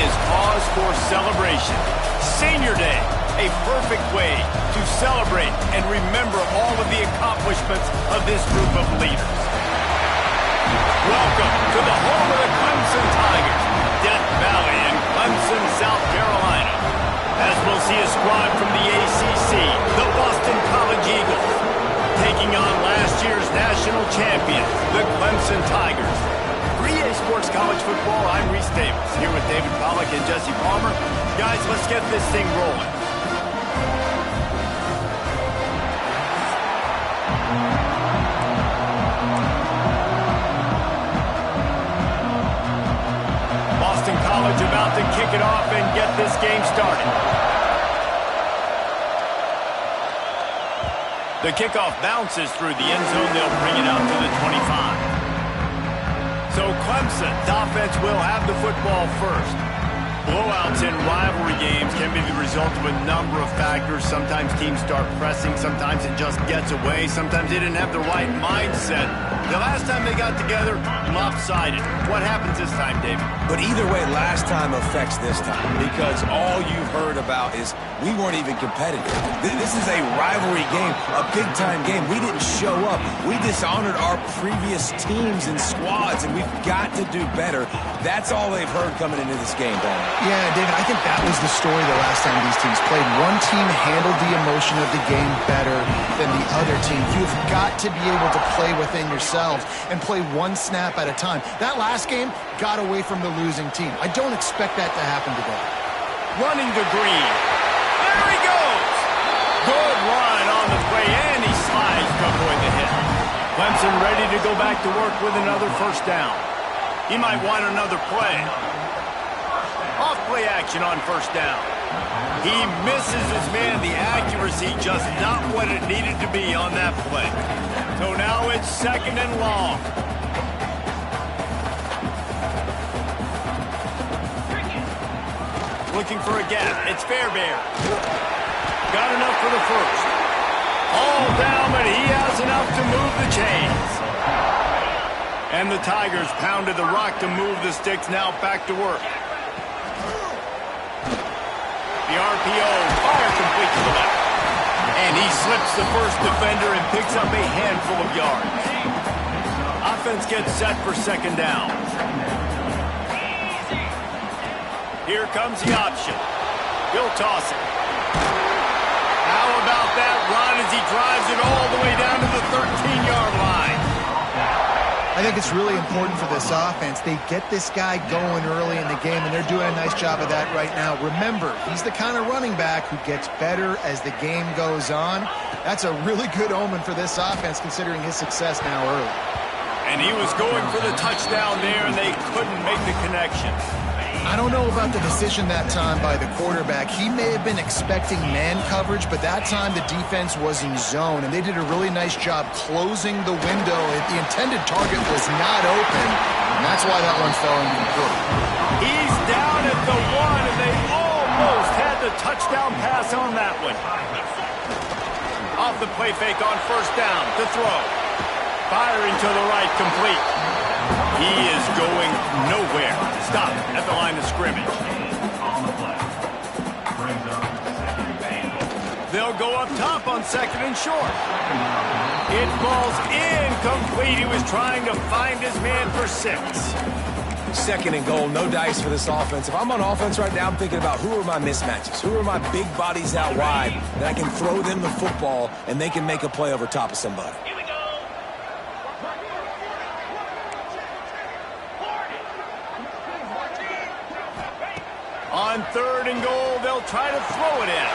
is cause for celebration. Senior Day, a perfect way to celebrate and remember all of the accomplishments of this group of leaders. Welcome to the home of the Clemson Tigers, Death Valley in Clemson, South Carolina. As we'll see a squad from the ACC, the Boston College Eagles, taking on last year's national champions, the Clemson Tigers. For EA Sports College Football, I'm Reese Davis, here with David Pollack and Jesse Palmer. Guys, let's get this thing rolling. Boston College about to kick it off and get this game started. The kickoff bounces through the end zone. They'll bring it out to the 25. So Clemson's offense will have the football first. Blowouts in rivalry games can be the result of a number of factors. Sometimes teams start pressing. Sometimes it just gets away. Sometimes they didn't have the right mindset. The last time they got together, lopsided. What happens this time, David? But either way, last time affects this time because all you've heard about is we weren't even competitive. This is a rivalry game, a big-time game. We didn't show up. We dishonored our previous teams and squads, and we've got to do better. That's all they've heard coming into this game, Paul. Yeah, David, I think that was the story the last time these teams played. One team handled the emotion of the game better than the other team. You've got to be able to play within yourselves and play one snap at a time. That last game got away from the losing team. I don't expect that to happen today. Running to Green. There he goes. Good run on the play, and he slides to avoid the hit. Clemson ready to go back to work with another first down. He might want another play. Off-play action on first down. He misses his man. The accuracy just not what it needed to be on that play. So now it's second and long. Looking for a gap. It's Fairbairn. Got enough for the first. All down, but he has enough to move the chains. And the Tigers pounded the rock to move the sticks. Now back to work. The RPO, fire complete to the left. And he slips the first defender and picks up a handful of yards. Offense gets set for second down. Here comes the option. He'll toss it. How about that run as he drives it all the way down to the 13-yard line? I think it's really important for this offense. They get this guy going early in the game, and they're doing a nice job of that right now. Remember, he's the kind of running back who gets better as the game goes on. That's a really good omen for this offense, considering his success now early. And he was going for the touchdown there, and they couldn't make the connection. I don't know about the decision that time by the quarterback. He may have been expecting man coverage, but that time the defense was in zone, and they did a really nice job closing the window. The intended target was not open, and that's why that one fell incomplete. He's down at the one, and they almost had the touchdown pass on that one. Off the play fake on first down to throw. Firing to the right, complete. He is going nowhere. Stop at the line of scrimmage. They'll go up top on second and short. It falls incomplete. He was trying to find his man for 6. Second and goal, no dice for this offense. If I'm on offense right now, I'm thinking about who are my mismatches? Who are my big bodies out wide that I can throw them the football and they can make a play over top of somebody. On third and goal, they'll try to throw it in.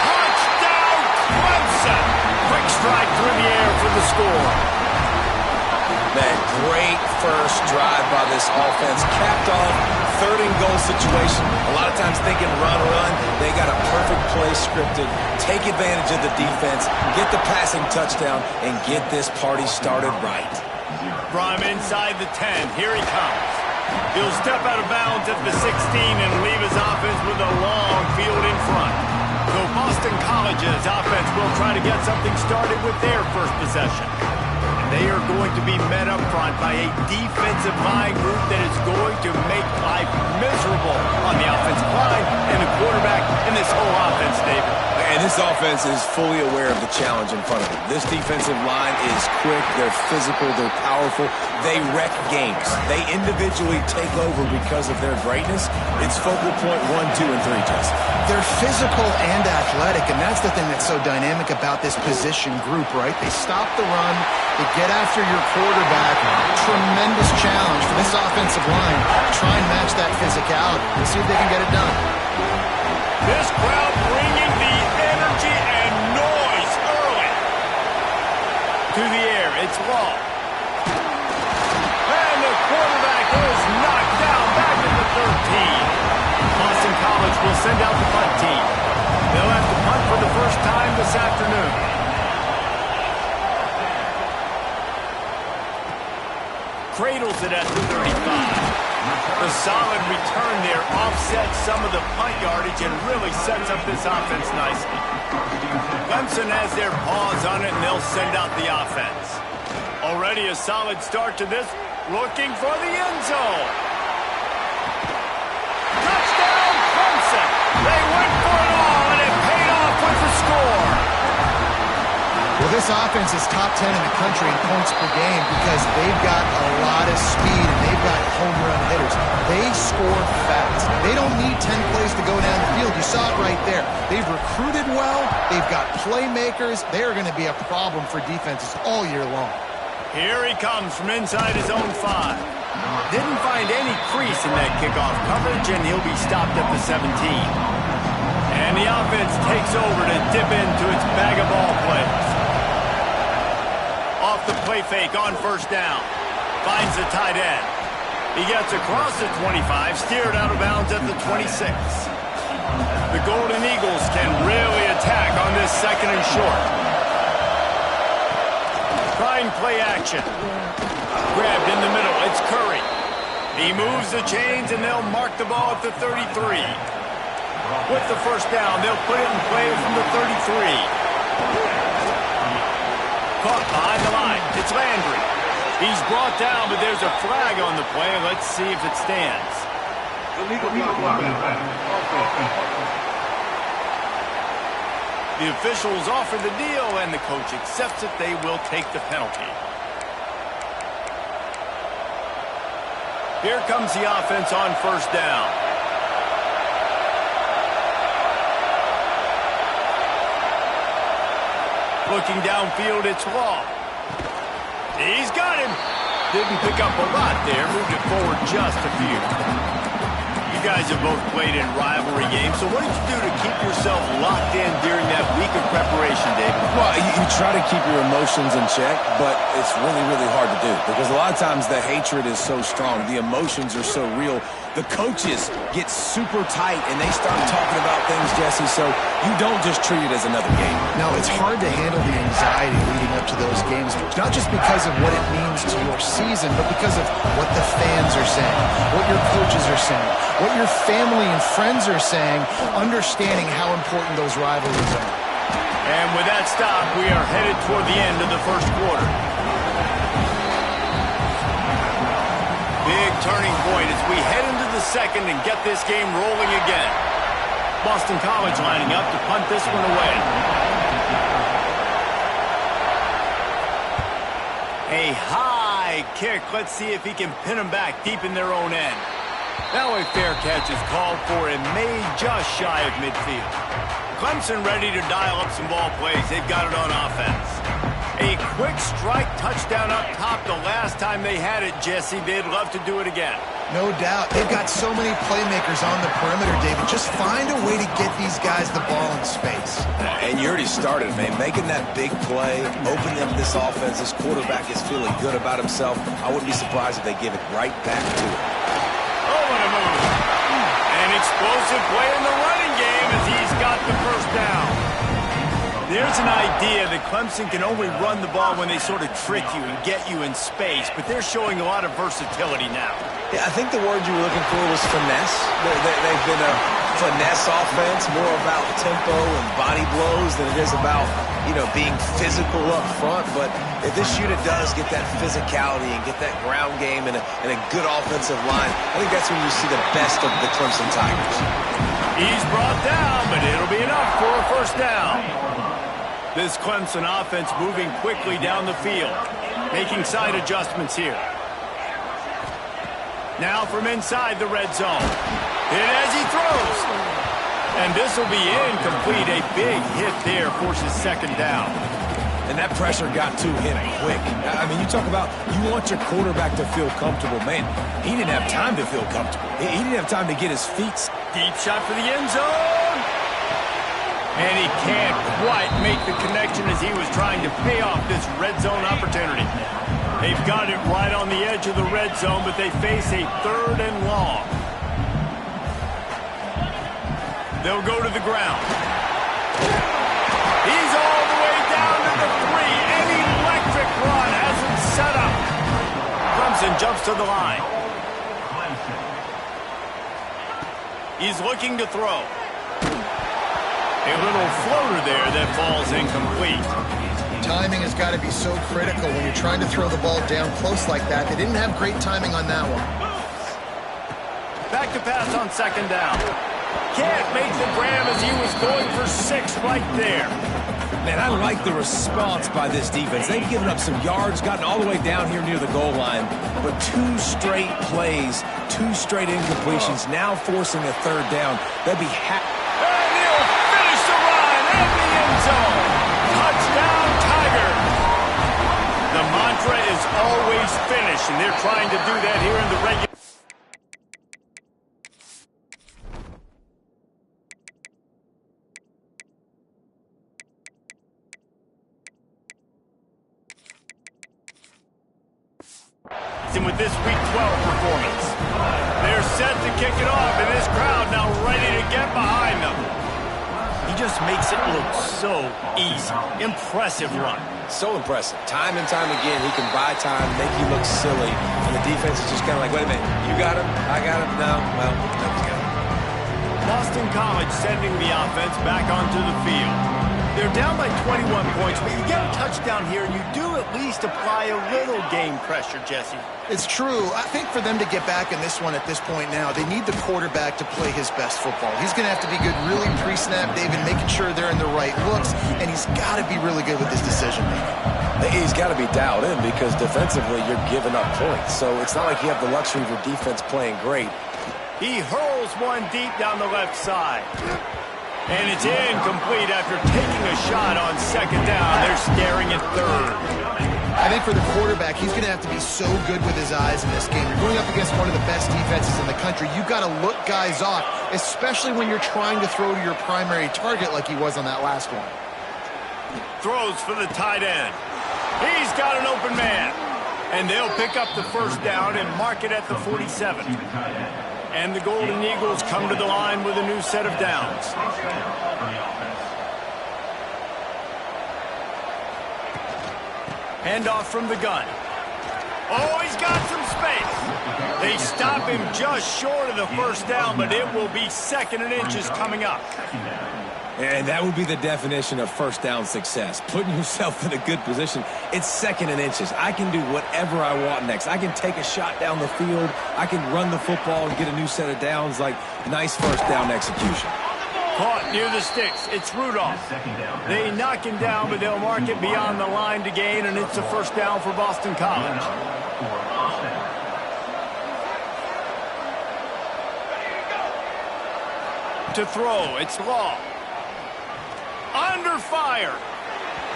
Touchdown, Clemson! Quick strike through the air for the score. That great first drive by this offense capped off third and goal situation. A lot of times thinking run. They got a perfect play scripted. Take advantage of the defense, get the passing touchdown, and get this party started right. From inside the 10, here he comes. He'll step out of bounds at the 16 and leave his offense with a long field in front. So Boston College's offense will try to get something started with their first possession. And they are going to be met up front by a defensive line group that is going to make life miserable on And this offense is fully aware of the challenge in front of them. This defensive line is quick, they're physical, they're powerful. They wreck games. They individually take over because of their greatness. It's focal point 1, 2, and 3, Jesse. They're physical and athletic, and that's the thing that's so dynamic about this position group, right? They stop the run, they get after your quarterback. Tremendous challenge for this offensive line. Try and match that physicality. Let's see if they can get it done. This crowd bringing the energy and noise early. To the air, it's long. And the quarterback is knocked down back at the 13. Boston College will send out the punt team. They'll have to punt for the first time this afternoon. Cradles it at the 35. The solid return there offsets some of the punt yardage and really sets up this offense nicely. Clemson has their paws on it, and they'll send out the offense. Already a solid start to this, looking for the end zone. Touchdown, Clemson! They went for it all, and it paid off with the score. Well, this offense is top 10 in the country in points per game because they've got a lot of speed and they've got home run hitters. They score fast. They don't need 10 plays to go down the field. You saw it right there. They've recruited well. They've got playmakers. They are going to be a problem for defenses all year long. Here he comes from inside his own 5. Didn't find any crease in that kickoff coverage, and he'll be stopped at the 17. And the offense takes over to dip into its bag of ball plays. Off the play fake on first down. Finds the tight end. He gets across the 25, steered out of bounds at the 26. The Golden Eagles can really attack on this second and short. Trying play action. Grabbed in the middle. It's Curry. He moves the chains, and they'll mark the ball at the 33. With the first down, they'll put it in play from the 33. Caught behind the line. It's Landry. He's brought down, but there's a flag on the play. Let's see if it stands. The officials offer the deal, and the coach accepts it. They will take the penalty. Here comes the offense on first down. Looking downfield, it's Law. He's got him. Didn't pick up a lot there. Moved it forward just a few. You guys have both played in rivalry games, so what did you do to keep yourself locked in during that week of preparation, David? Well, you try to keep your emotions in check, but it's really, really hard to do because a lot of times the hatred is so strong. The emotions are so real. The coaches get super tight, and they start talking about things, Jesse, so you don't just treat it as another game. No, it's hard to handle the anxiety leading up to those games, not just because of what it means to your season, but because of what the fans are saying, what your coaches are saying, what your family and friends are saying, understanding how important those rivalries are. And with that stop, we are headed toward the end of the first quarter. Big turning point as we head into the second and get this game rolling again. Boston College lining up to punt this one away. A high kick. Let's see if he can pin them back deep in their own end. Now a fair catch is called for and made just shy of midfield. Clemson ready to dial up some ball plays. They've got it on offense. A quick strike touchdown up top the last time they had it, Jesse. They'd love to do it again. No doubt. They've got so many playmakers on the perimeter, David. Just find a way to get these guys the ball in space. And you already started, man. Making that big play, opening up this offense. This quarterback is feeling good about himself. I wouldn't be surprised if they give it right back to him. Oh, what a move. An explosive play in the running game as he's got the first down. There's an idea that Clemson can only run the ball when they sort of trick you and get you in space, but they're showing a lot of versatility now. Yeah, I think the word you were looking for was finesse. They've been a finesse offense, more about tempo and body blows than it is about, being physical up front. But if this unit does get that physicality and get that ground game and a good offensive line, I think that's when you see the best of the Clemson Tigers. He's brought down, but it'll be enough for a first down. This Clemson offense moving quickly down the field, making side adjustments here. Now from inside the red zone. Hit as he throws. And this will be incomplete. A big hit there forces second down. And that pressure got to him quick. I mean, you talk about you want your quarterback to feel comfortable. Man, he didn't have time to feel comfortable. He didn't have time to get his feet. Deep shot for the end zone. And he can't quite make the connection as he was trying to pay off this red zone opportunity. They've got it right on the edge of the red zone, but they face a 3rd and long. They'll go to the ground. He's all the way down to the 3. An electric run has him set up. Clemson jumps to the line. He's looking to throw. A little floater there that falls incomplete. Timing has got to be so critical when you're trying to throw the ball down close like that. They didn't have great timing on that one. Back to pass on second down. Can't make the grab as he was going for 6 right there. Man, I like the response by this defense. They've given up some yards, gotten all the way down here near the goal line, but 2 straight plays, 2 straight incompletions, now forcing a 3rd down. They'll be happy. And he'll finish the run in the end zone. Touchdown, Tigers. The mantra is always finish, and they're trying to do that here in the regular. With this Week 12 performance, they're set to kick it off, and this crowd now ready to get behind them. He just makes it look so easy. Impressive run. So impressive. Time and time again, he can buy time, make you look silly, and the defense is just kind of like, wait a minute, you got him? I got him? No, well, let's go. Boston College sending the offense back onto the field. They're down by 21 points, but you get a touchdown here, and you do at least apply a little game pressure, Jesse. It's true. I think for them to get back in this one at this point now, they need the quarterback to play his best football. He's going to have to be good really pre-snap, David, making sure they're in the right looks, and he's got to be really good with his decision-making. He's got to be dialed in because defensively you're giving up points. So it's not like you have the luxury of your defense playing great. He hurls one deep down the left side. And it's incomplete after taking a shot on second down. They're staring at 3rd. I think for the quarterback, he's going to have to be so good with his eyes in this game. You're going up against one of the best defenses in the country. You've got to look guys off, especially when you're trying to throw to your primary target like he was on that last one. Throws for the tight end. He's got an open man. And they'll pick up the first down and mark it at the 47. And the Golden Eagles come to the line with a new set of downs. Handoff from the gun. Oh, he's got some space. They stop him just short of the first down, but it will be 2nd and inches coming up. And that would be the definition of first down success. Putting yourself in a good position. It's 2nd and inches. I can do whatever I want next. I can take a shot down the field. I can run the football and get a new set of downs. Like, nice first down execution. Caught near the sticks. It's Rudolph. They knock him down, but they'll mark it beyond the line to gain, and it's a first down for Boston College. To throw, it's Law. Under fire.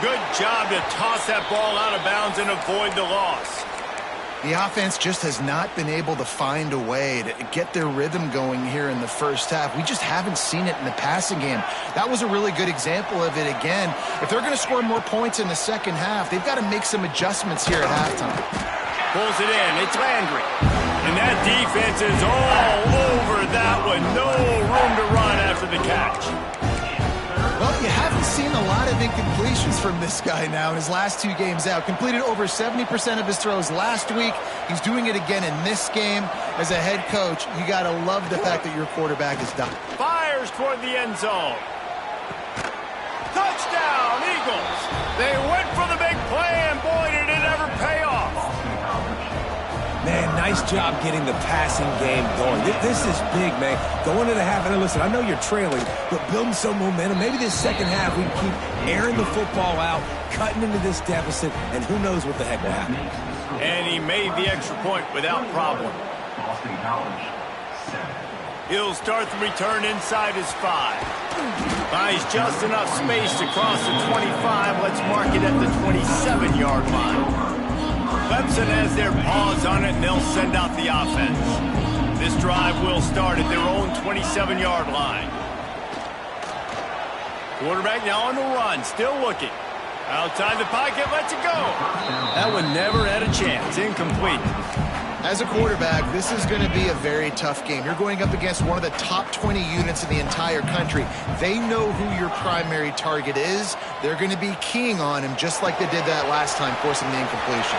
Good job to toss that ball out of bounds and avoid the loss. The offense just has not been able to find a way to get their rhythm going here in the first half. We just haven't seen it in the passing game. That was a really good example of it again. If they're going to score more points in the second half, they've got to make some adjustments here at halftime. Pulls it in. It's Landry. And that defense is all over that one. No room to run after the catch. Well, you haven't seen a lot of incompletions from this guy now in his last 2 games out. Completed over 70% of his throws last week. He's doing it again in this game. As a head coach, you got to love the fact that your quarterback is done. Fires toward the end zone. Touchdown, Eagles. They went for the big play, and boy, did it ever pay off. Man, nice Nice job getting the passing game going. This is big, man. Going into the half, and listen, I know you're trailing, but building some momentum. Maybe this second half we can keep airing the football out, cutting into this deficit, and who knows what the heck will happen. And he made the extra point without problem. He'll start the return inside his 5. Buys just enough space to cross the 25. Let's mark it at the 27-yard line. Clemson has their paws on it, and they'll send out the offense. This drive will start at their own 27-yard line. Quarterback now on the run, still looking. Outside the pocket, lets it go. That one never had a chance. Incomplete. As a quarterback, this is going to be a very tough game. You're going up against one of the top 20 units in the entire country. They know who your primary target is. They're going to be keying on him just like they did that last time, forcing the incompletion.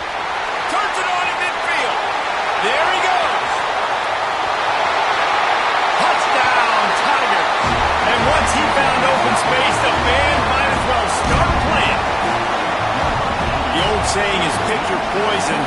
Turns it on in midfield. There he goes. Touchdown, Tiger. And once he found open space, the band might as well start playing. The old saying is pick your poison.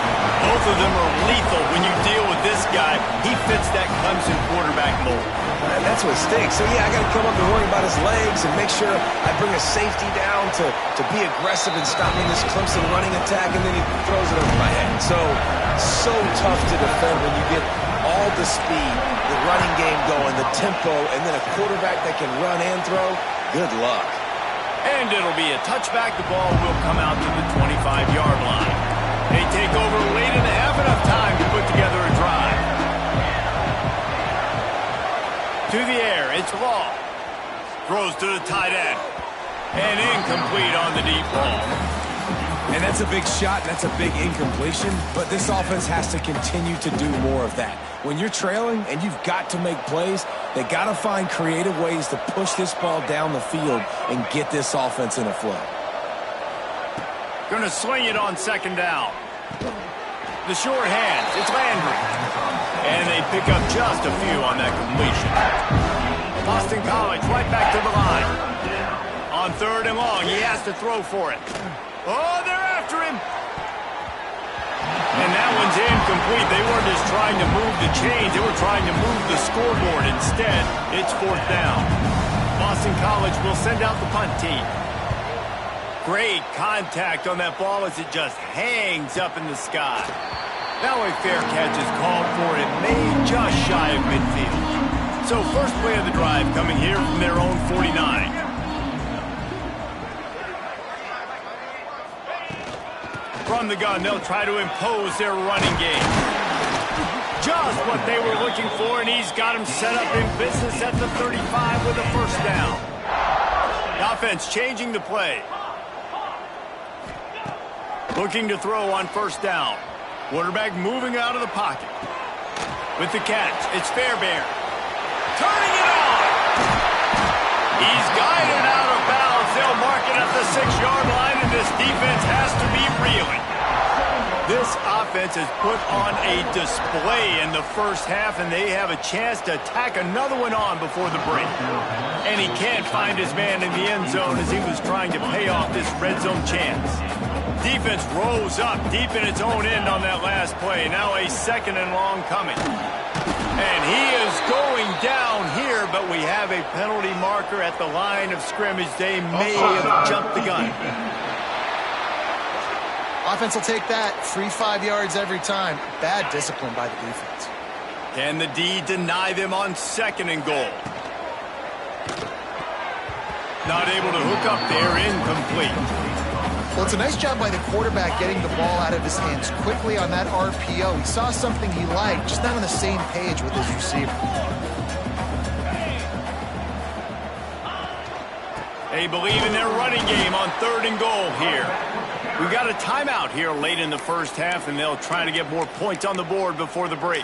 Both of them are lethal when you deal with this guy. He fits that Clemson quarterback mold. And that's what stinks. So, yeah, I got to come up and worry about his legs and make sure I bring a safety down to be aggressive and stopping this Clemson running attack, and then he throws it over my head. So tough to defend when you get all the speed, the running game going, the tempo, and then a quarterback that can run and throw. Good luck. And it'll be a touchback. The ball will come out to the 25-yard line. They take over late in the half, enough time to put together a drive. To the air, it's Law. Throws to the tight end. And incomplete on the deep ball. And that's a big shot, and that's a big incompletion, but this offense has to continue to do more of that. When you're trailing and you've got to make plays, they got to find creative ways to push this ball down the field and get this offense in a flow. Going to swing it on second down. The short hands, it's Landry. And they pick up just a few on that completion. Boston College right back to the line. On third and long, he has to throw for it. Oh, they're after him. And that one's incomplete. They weren't just trying to move the chains. They were trying to move the scoreboard. Instead, it's fourth down. Boston College will send out the punt team. Great contact on that ball as it just hangs up in the sky. Now a fair catch is called for. It made just shy of midfield. So first play of the drive coming here from their own 49. From the gun, they'll try to impose their running game. Just what they were looking for, and he's got him set up in business at the 35 with a first down. The offense changing the play. Looking to throw on first down. Quarterback moving out of the pocket. With the catch, it's Fairbairn. Turning it on! He's guided out of bounds. They'll mark it at the 6-yard line, and this defense has to be reeling. This offense has put on a display in the first half, and they have a chance to tack another one on before the break. And he can't find his man in the end zone as he was trying to pay off this red zone chance. Defense rose up deep in its own end on that last play. Now a second and long coming. And he is going down here, but we have a penalty marker at the line of scrimmage. They may have jumped the gun. Offense will take that. Free 5 yards every time. Bad discipline by the defense. Can the D deny them on second and goal? Not able to hook up there, incomplete. Well, it's a nice job by the quarterback getting the ball out of his hands quickly on that RPO. He saw something he liked, just not on the same page with his receiver. They believe in their running game on third and goal here. We've got a timeout here late in the first half, and they'll try to get more points on the board before the break.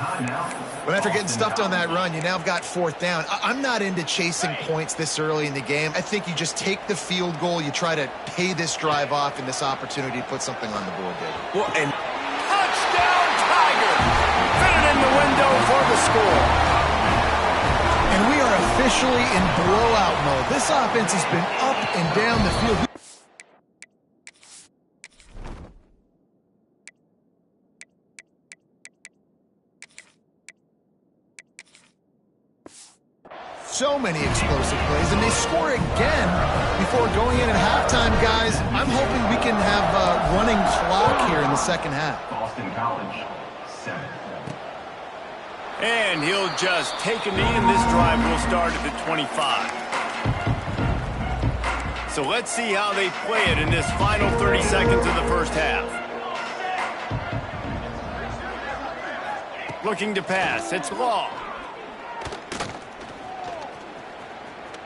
But after getting stuffed on that run, you now have got fourth down. I'm not into chasing points this early in the game. I think you just take the field goal. You try to pay this drive off and this opportunity to put something on the board, David. Well, and touchdown, Tiger! Fitted in the window for the score. And we are officially in blowout mode. This offense has been up and down the field. so many explosive plays, and they score again before going in at halftime, guys. I'm hoping we can have a running clock here in the second half. Boston College, 7. And he'll just take a knee, and this drive will start at the 25. So let's see how they play it in this final 30 seconds of the first half. Looking to pass. It's Law.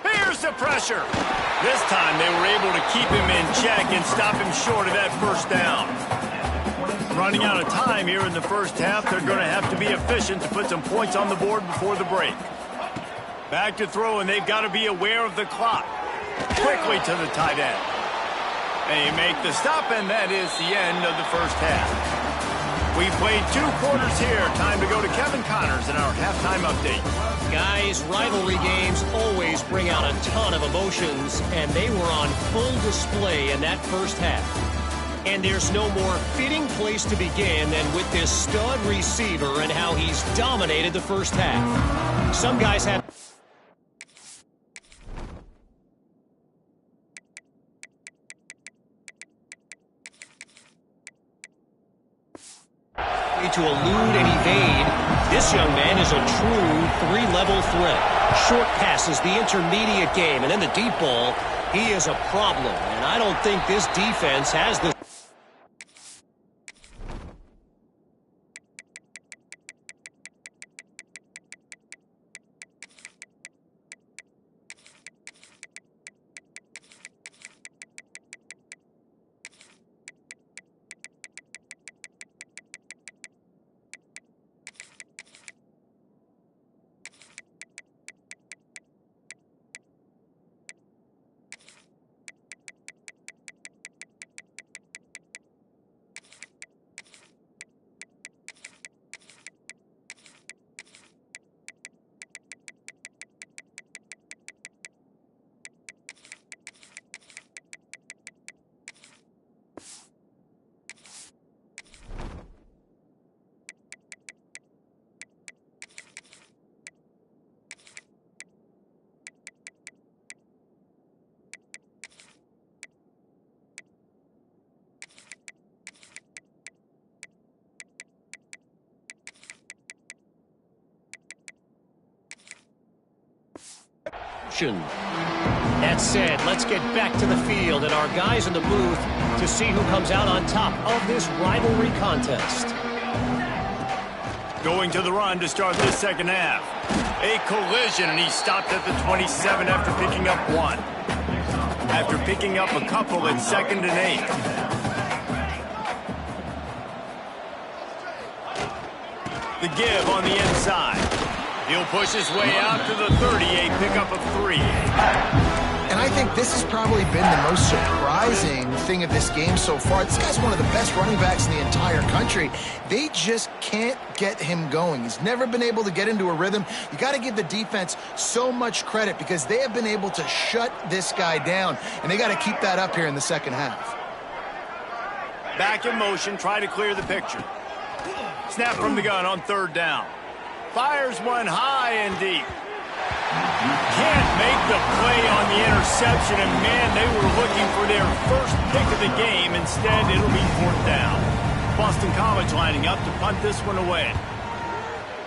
Here's the pressure. This time they were able to keep him in check and stop him short of that first down. Running out of time here in the first half, they're going to have to be efficient to put some points on the board before the break. Back to throw, and they've got to be aware of the clock. Quickly to the tight end. They make the stop, and that is the end of the first half. We played 2 quarters here. Time to go to Kevin Connors in our halftime update. Guys, rivalry games always bring out a ton of emotions, and they were on full display in that first half. And there's no more fitting place to begin than with this stud receiver and how he's dominated the first half. Some guys have... to elude and evade. This young man is a true 3-level threat. Short passes, the intermediate game, and then the deep ball. He is a problem, and I don't think this defense has the... That said, let's get back to the field and our guys in the booth to see who comes out on top of this rivalry contest. Going to the run to start this second half. A collision, and he stopped at the 27 after picking up 1. After picking up a couple at 2nd and 8. The give on the inside. He'll push his way out to the 30, a pickup of 3. And I think this has probably been the most surprising thing of this game so far. This guy's one of the best running backs in the entire country. They just can't get him going. He's never been able to get into a rhythm. You got to give the defense so much credit because they have been able to shut this guy down, and they got to keep that up here in the second half. Back in motion, try to clear the picture. Snap from the gun on 3rd down. Fires one high and deep. Can't make the play on the interception, and man, they were looking for their first pick of the game. Instead, it'll be 4th down. Boston College lining up to punt this one away.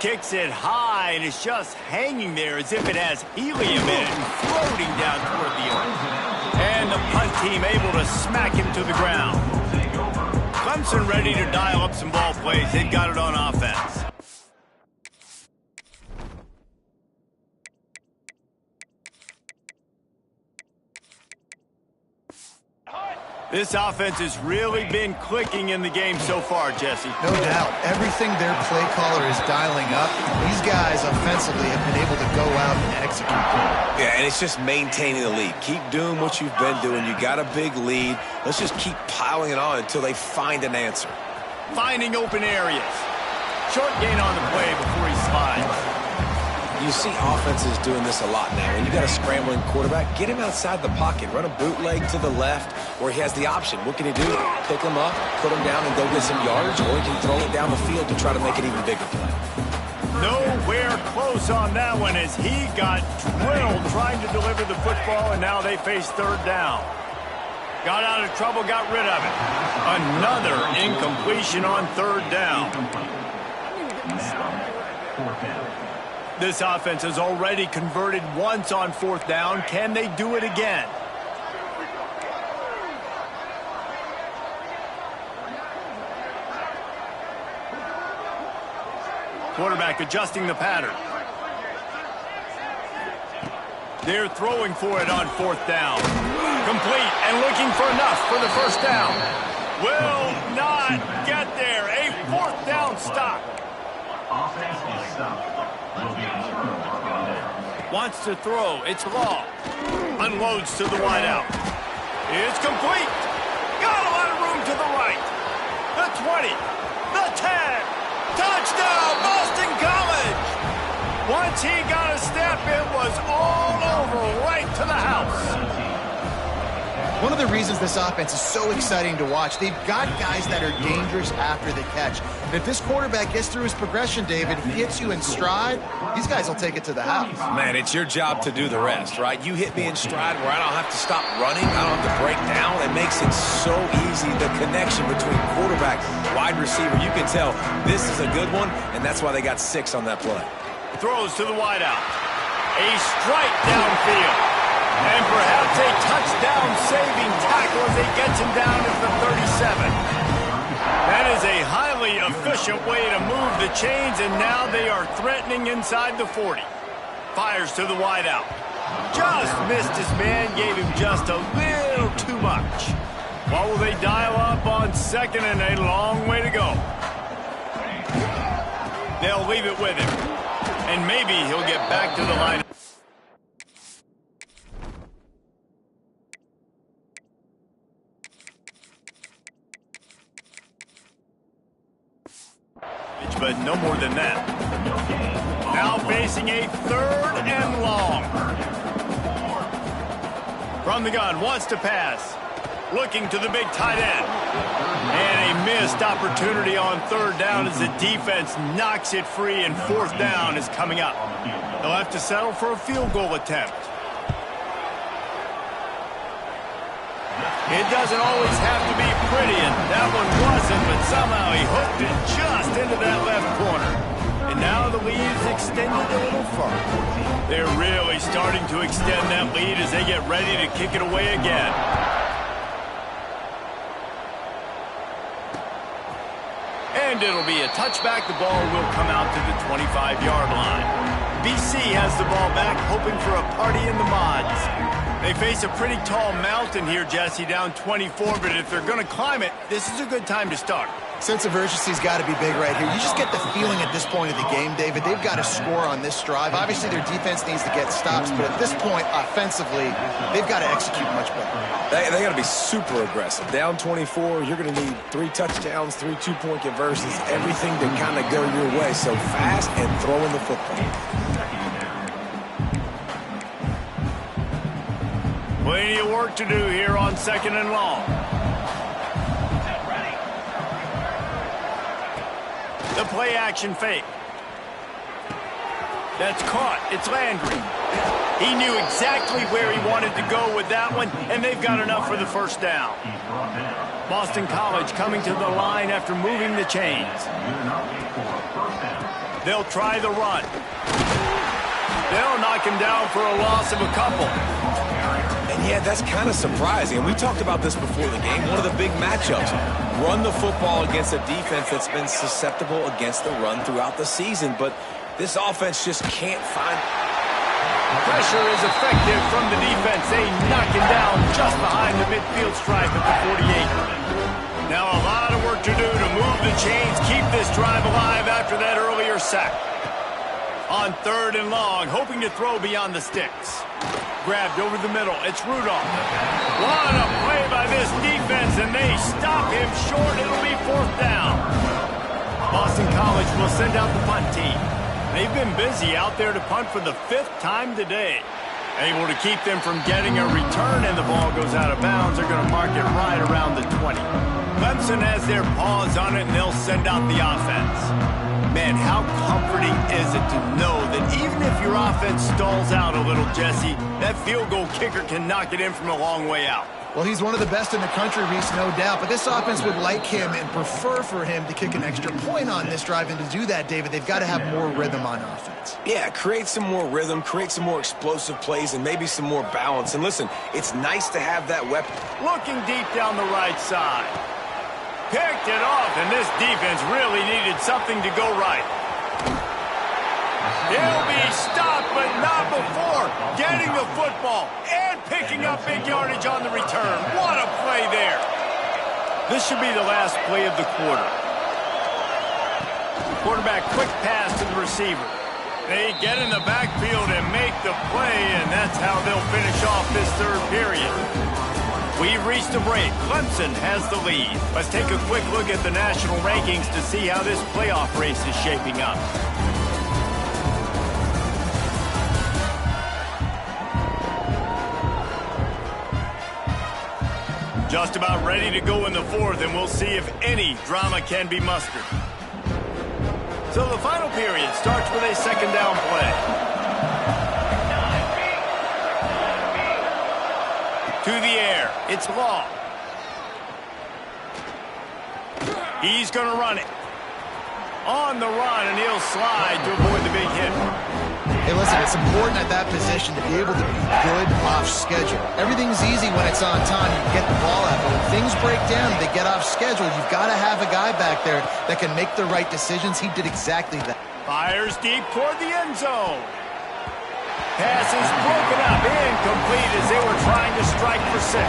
Kicks it high, and it's just hanging there as if it has helium in it and floating down toward the earth. And the punt team able to smack him to the ground. Clemson ready to dial up some ball plays. They've got it on offense. This offense has really been clicking in the game so far, Jesse. No doubt. Everything their play caller is dialing up, these guys offensively have been able to go out and execute. Yeah, and it's just maintaining the lead. Keep doing what you've been doing. You got a big lead. Let's just keep piling it on until they find an answer. Finding open areas. Short gain on the play before he slides. You see offenses doing this a lot now. When you got a scrambling quarterback, get him outside the pocket. Run a bootleg to the left where he has the option. What can he do? Pick him up, put him down, and go get some yards, or he can throw it down the field to try to make an even bigger play. Nowhere close on that one as he got drilled trying to deliver the football, and now they face third down. Got out of trouble, got rid of it. Another incompletion on third down. This offense has already converted once on fourth down. Can they do it again? Quarterback adjusting the pattern. They're throwing for it on fourth down. Complete and looking for enough for the first down. Will not get there. A fourth down stop. Wants to throw. It's Law. Unloads to the wideout. It's complete. Got a lot of room to the right. The 20. The 10. Touchdown, Boston College. Once he got a step, it was all over right to the house. One of the reasons this offense is so exciting to watch, they've got guys that are dangerous after the catch. And if this quarterback gets through his progression, David, if he hits you in stride, these guys will take it to the house. Man, it's your job to do the rest, right? You hit me in stride where I don't have to stop running. I don't have to break down. It makes it so easy, the connection between quarterback and wide receiver. You can tell this is a good one, and that's why they got 6 on that play. Throws to the wideout. A strike downfield. And perhaps a touchdown-saving tackle as he gets him down at the 37. That is a highly efficient way to move the chains, and now they are threatening inside the 40. Fires to the wideout. Just missed his man, gave him just a little too much. What will they dial up on second and a long way to go? They'll leave it with him. And maybe he'll get back to the line. But no more than that. Now facing a third and long. From the gun, wants to pass. Looking to the big tight end. And a missed opportunity on third down as the defense knocks it free, and fourth down is coming up. They'll have to settle for a field goal attempt. It doesn't always have to be pretty, and that one wasn't, but somehow he hooked it just into that left corner. And now the lead is extended a little further. They're really starting to extend that lead as they get ready to kick it away again. And it'll be a touchback. The ball will come out to the 25-yard line. BC has the ball back, hoping for a party in the mods. They face a pretty tall mountain here, Jesse, down 24, but if they're going to climb it, this is a good time to start. Sense of urgency's got to be big right here. You just get the feeling at this point of the game, David, they've got to score on this drive. Obviously, their defense needs to get stops, but at this point, offensively, they've got to execute much better. They got to be super aggressive. Down 24, you're going to need 3 touchdowns, 3 two-point conversions, everything to kind of go your way. So fast and throwing the football. Plenty of work to do here on second and long. The play action fake. That's caught. It's Landry. He knew exactly where he wanted to go with that one, and they've got enough for the first down. Boston College coming to the line after moving the chains. They'll try the run. They'll knock him down for a loss of a couple. And yeah, that's kind of surprising. And we talked about this before the game. One of the big matchups. Run the football against a defense that's been susceptible against the run throughout the season. But this offense just can't find... Pressure is effective from the defense. They knock him down just behind the midfield stripe at the 48. Now a lot of work to do to move the chains, keep this drive alive after that earlier sack. On third and long, hoping to throw beyond the sticks. Grabbed over the middle. It's Rudolph. What a play by this defense, and they stop him short. It'll be fourth down. Boston College will send out the punt team. They've been busy out there to punt for the 5th time today. Able to keep them from getting a return, and the ball goes out of bounds. They're going to mark it right around the 20. Clemson has their paws on it, and they'll send out the offense. Man, how comforting is it to know that even if your offense stalls out a little, Jesse, that field goal kicker can knock it in from a long way out. Well, he's one of the best in the country, Reese, no doubt. But this offense would like him and prefer for him to kick an extra point on this drive. And to do that, David, they've got to have more rhythm on offense. Yeah, create some more rhythm, create some more explosive plays, and maybe some more balance. And listen, it's nice to have that weapon. Looking deep down the right side. Picked it off, and this defense really needed something to go right. He'll be stopped, but not before getting the football and picking up big yardage on the return. What a play there. This should be the last play of the quarter. Quarterback quick pass to the receiver. They get in the backfield and make the play, and that's how they'll finish off this third period. We've reached a break. Clemson has the lead. Let's take a quick look at the national rankings to see how this playoff race is shaping up. Just about ready to go in the fourth, and we'll see if any drama can be mustered. So the final period starts with a second down play. To the air, it's Law. He's going to run it. On the run, and he'll slide to avoid the big hit. Hey, listen, it's important at that position to be able to be good off schedule. Everything's easy when it's on time. You can get the ball out. But when things break down and they get off schedule, you've got to have a guy back there that can make the right decisions. He did exactly that. Fires deep toward the end zone. Pass is broken up, incomplete as they were trying to strike for 6.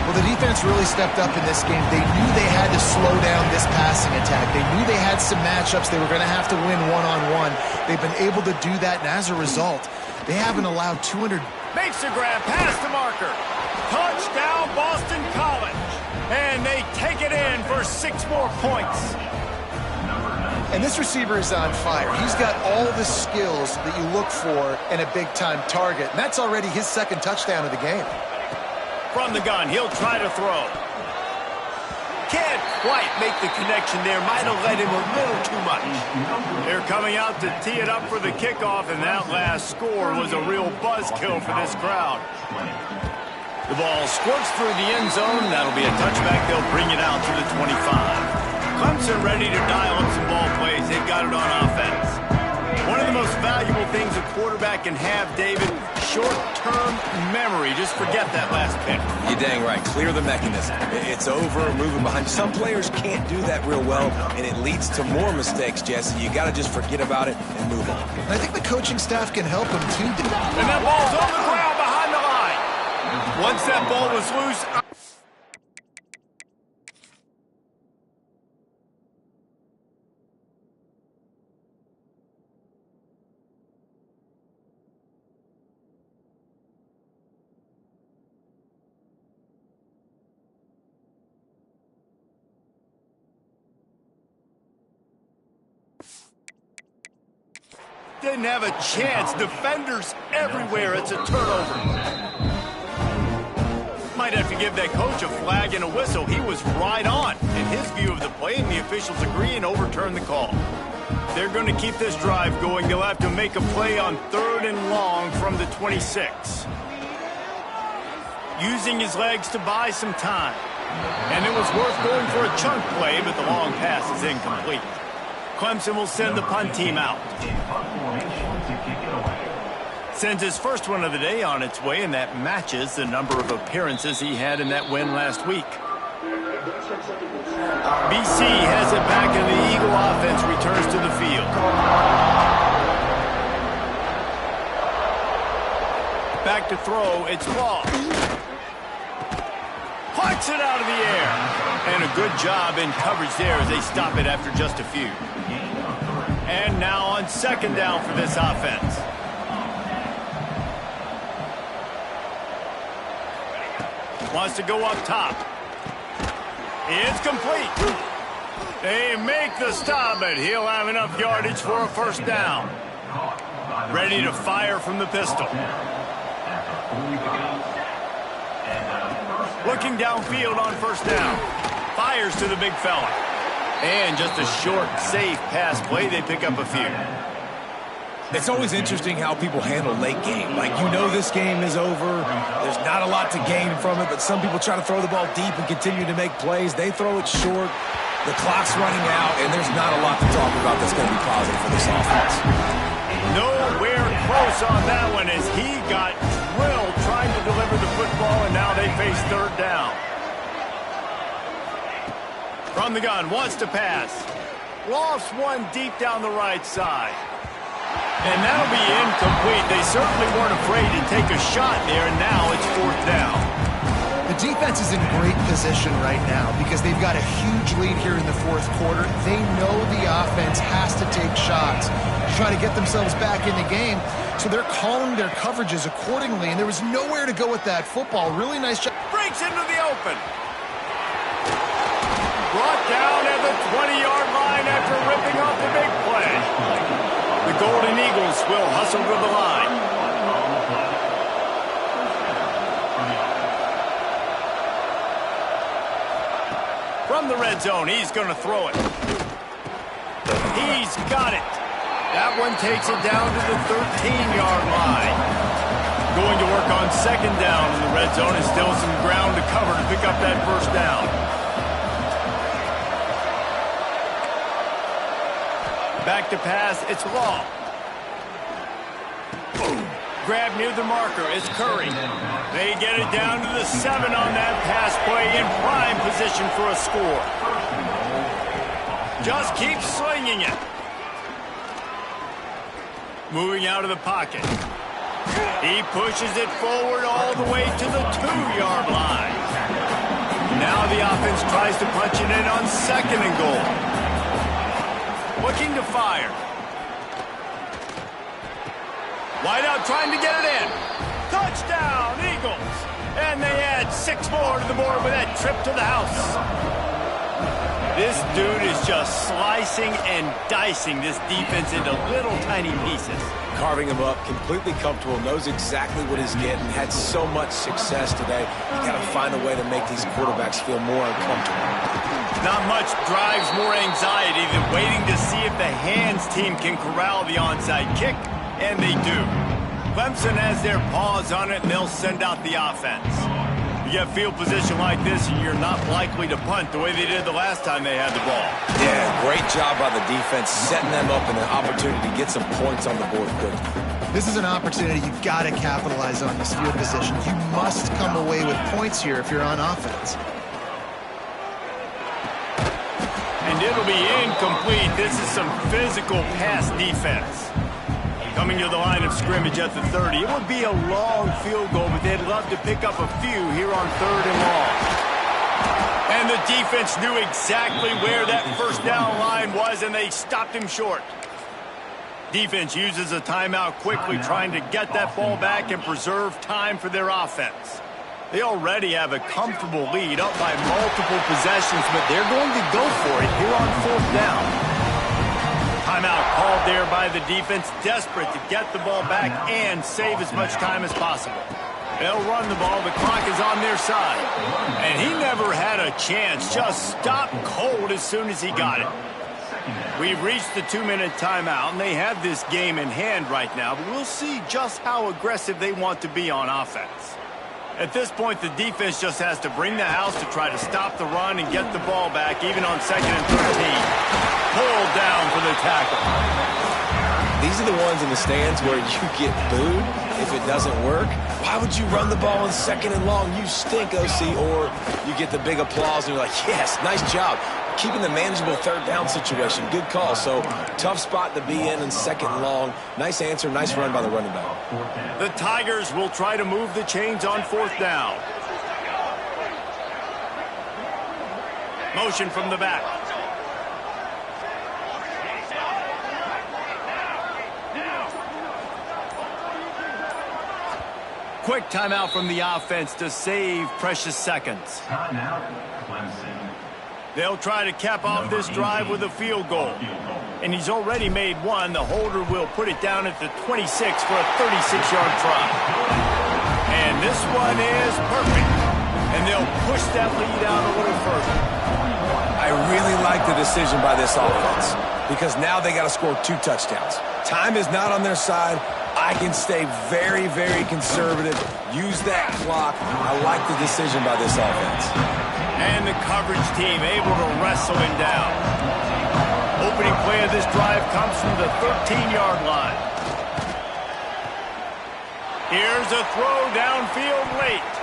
Well, the defense really stepped up in this game. They knew they had to slow down this passing attack. They knew they had some matchups they were going to have to win one-on-one. They've been able to do that, and as a result, they haven't allowed 200. Makes the grab, past the marker. Touchdown, Boston College. And they take it in for 6 more points. And this receiver is on fire. He's got all the skills that you look for in a big-time target, and that's already his second touchdown of the game. From the gun, he'll try to throw. Can't quite make the connection there. Might have led him a little too much. They're coming out to tee it up for the kickoff, and that last score was a real buzzkill for this crowd. The ball squirts through the end zone. That'll be a touchback. They'll bring it out to the 25. Clemson ready to dial up some ball plays. They've got it on offense. One of the most valuable things a quarterback can have, David, short-term memory. Just forget that last pick. You're dang right. Clear the mechanism. It's over, moving behind. Some players can't do that real well, and it leads to more mistakes, Jesse. You got to just forget about it and move on. And I think the coaching staff can help him, too. And that ball's on the ground behind the line. Once that ball was loose... Didn't have a chance. Defenders everywhere. It's a turnover. Might have to give that coach a flag and a whistle. He was right on in his view of the play, and the officials agree and overturn the call. They're going to keep this drive going. They'll have to make a play on 3rd and long from the 26. Using his legs to buy some time. And it was worth going for a chunk play, but the long pass is incomplete. Clemson will send the punt team out. Sends his first one of the day on its way, and that matches the number of appearances he had in that win last week. BC has it back, and the Eagle offense returns to the field. Back to throw, it's Law. Puts it out of the air. And a good job in coverage there as they stop it after just a few. And now on 2nd down for this offense. Wants to go up top. It's complete. They make the stop, but he'll have enough yardage for a 1st down. Ready to fire from the pistol. Looking downfield on 1st down. Fires to the big fella. And just a short, safe pass play, they pick up a few. It's always interesting how people handle late game. Like, you know this game is over. There's not a lot to gain from it, but some people try to throw the ball deep and continue to make plays. They throw it short. The clock's running out, and there's not a lot to talk about that's going to be positive for this offense. Nowhere close on that one as he got drilled trying to deliver the football, and now they face third down. From the gun, wants to pass. Lost one deep down the right side. And that'll be incomplete. They certainly weren't afraid to take a shot there, and now it's fourth down. The defense is in great position right now because they've got a huge lead here in the fourth quarter. They know the offense has to take shots to try to get themselves back in the game, so they're calling their coverages accordingly, and there was nowhere to go with that football. Really nice job. Breaks into the open. Brought down at the 20-yard line after ripping off the big play. The Golden Eagles will hustle to the line. From the red zone, he's going to throw it. He's got it. That one takes it down to the 13-yard line. Going to work on second down in the red zone, and still some ground to cover to pick up that first down. Back to pass, it's Law. Grab near the marker, it's Curry. They get it down to the 7 on that pass play in prime position for a score. Just keep slinging it. Moving out of the pocket. He pushes it forward all the way to the 2-yard line. Now the offense tries to punch it in on second and goal. Looking to fire. Wide out trying to get it in. Touchdown, Eagles. And they add 6 more to the board with that trip to the house. This dude is just slicing and dicing this defense into little tiny pieces. Carving him up, completely comfortable, knows exactly what he's getting, had so much success today. You got to find a way to make these quarterbacks feel more uncomfortable. Not much drives more anxiety than waiting to see if the hands team can corral the onside kick. And they do. Clemson has their paws on it, and they'll send out the offense. You get field position like this, and you're not likely to punt the way they did the last time they had the ball. Yeah, great job by the defense, setting them up in an opportunity to get some points on the board quickly. This is an opportunity you've got to capitalize on this field position. You must come away with points here if you're on offense. And it'll be incomplete. This is some physical pass defense. Coming to the line of scrimmage at the 30. It would be a long field goal, but they'd love to pick up a few here on third and long. And the defense knew exactly where that first down line was, and they stopped him short. Defense uses a timeout quickly, trying to get that ball back and preserve time for their offense. They already have a comfortable lead up by multiple possessions, but they're going to go for it here on fourth down. Timeout called there by the defense, desperate to get the ball back and save as much time as possible. They'll run the ball. The clock is on their side. And he never had a chance. Just stopped cold as soon as he got it. We've reached the 2-minute timeout, and they have this game in hand right now, but we'll see just how aggressive they want to be on offense. At this point, the defense just has to bring the house to try to stop the run and get the ball back, even on 2nd and 13. Pulled down for the tackle. These are the ones in the stands where you get booed if it doesn't work. Why would you run the ball on 2nd and long? You stink, OC. Or you get the big applause and you're like, yes, nice job. Keeping the manageable third down situation. Good call. So tough spot to be in 2nd and long. Nice answer, nice run by the running back. The Tigers will try to move the chains on fourth down. Motion from the back. Quick timeout from the offense to save precious seconds. Timeout, Clemson. They'll try to cap off this drive with a field goal. And he's already made one. The holder will put it down at the 26 for a 36-yard try. And this one is perfect. And they'll push that lead out a little further. I really like the decision by this offense because now they got to score 2 touchdowns. Time is not on their side. I can stay very, very conservative. Use that clock. I like the decision by this offense. And the coverage team able to wrestle him down. Opening play of this drive comes from the 13-yard line. Here's a throw downfield late.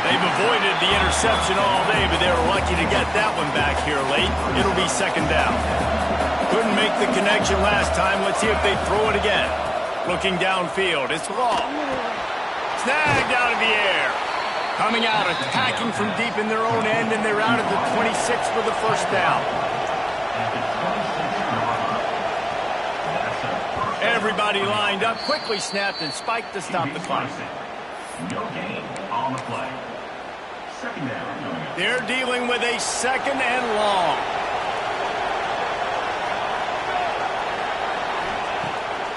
They've avoided the interception all day, but they were lucky to get that one back here late. It'll be 2nd down. Couldn't make the connection last time. Let's see if they throw it again. Looking downfield, it's long. Snagged out of the air. Coming out, attacking from deep in their own end, and they're out at the 26 for the 1st down. Everybody lined up, quickly snapped and spiked to stop the clock. No gain on the play. 2nd down. They're dealing with a 2nd and long.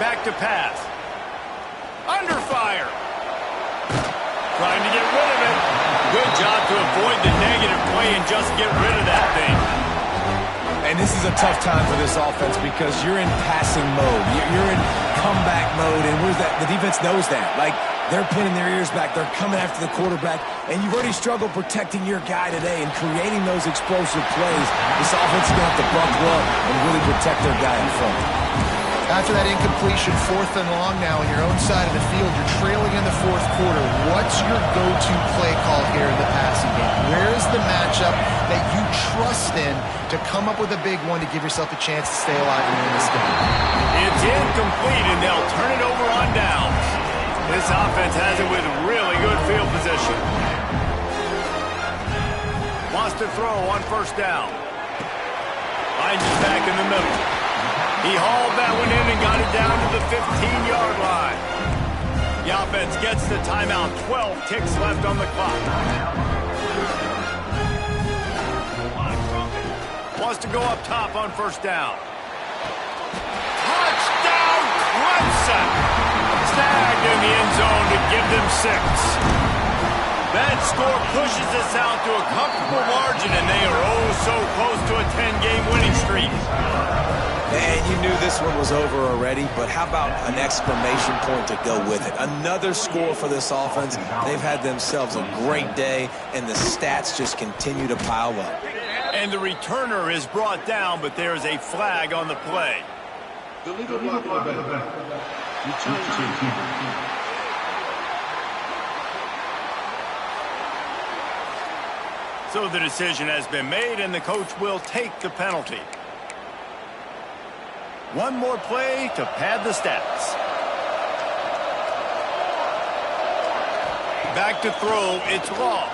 Back to pass. Under fire. Trying to get rid of it. Good job to avoid the negative play and just get rid of that thing. And this is a tough time for this offense because you're in passing mode. You're in comeback mode, and where's that? The defense knows that. Like, they're pinning their ears back. They're coming after the quarterback, and you've already struggled protecting your guy today and creating those explosive plays. This offense is going to have to buckle up and really protect their guy in front. After that incompletion, 4th and long now on your own side of the field, you're trailing in the 4th quarter. What's your go-to play call here in the passing game? Where's the matchup that you trust in to come up with a big one to give yourself a chance to stay alive and win this game? It's incomplete, and they'll turn it over on downs. This offense has it with really good field position. Wants to throw on 1st down. Finds it back in the middle. He hauled that one in and got it down to the 15-yard line. The offense gets the timeout. 12 ticks left on the clock. Wants to go up top on 1st down. Touchdown, Clemson! Snagged in the end zone to give them 6. That score pushes us out to a comfortable margin, and they are oh so close to a 10-game winning streak. And you knew this one was over already, but how about an exclamation point to go with it? Another score for this offense. They've had themselves a great day, and the stats just continue to pile up. And the returner is brought down, but there is a flag on the play. The legal block of the return. So the decision has been made, and the coach will take the penalty. One more play to pad the stats. Back to throw, it's long.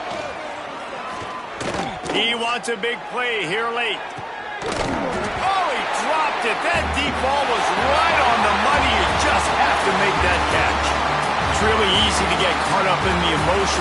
He wants a big play here late. Oh, he dropped it. That deep ball was right on the money. You just have to make that catch. It's really easy to get caught up in the emotion